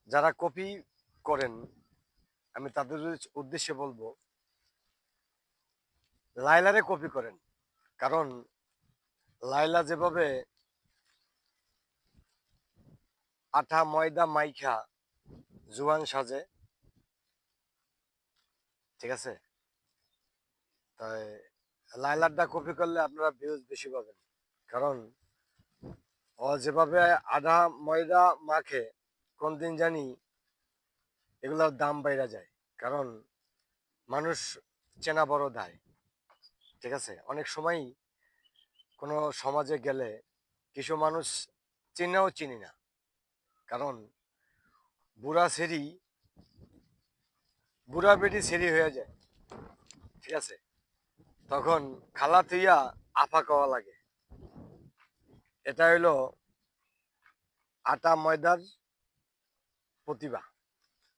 যারা কপি করেন আমি তাদের উদ্দেশ্যে বলবো লাইলারে কপি করেন। কারণ লাইলা যেভাবে আটা ময়দা মাইখা জোয়ান সাজে, ঠিক আছে, তাই লাইলারটা কপি করলে আপনারা ভিউজ বেশি পাবেন। কারণ ও যেভাবে আধা ময়দা মাখে কোন দিন জানি এগুলোর দাম বাইরা যায়। কারণ মানুষ চেনা বড় দায়, ঠিক আছে। অনেক সময় কোনো সমাজে গেলে কিছু মানুষ চিনাও চিনি না। কারণ বুড়া সেরি বুড়া বেটি সেরি হয়ে যায়, ঠিক আছে। তখন খালা থুইয়া আফা কওয়া লাগে। এটা হইলো আটা ময়দার প্রতিভা।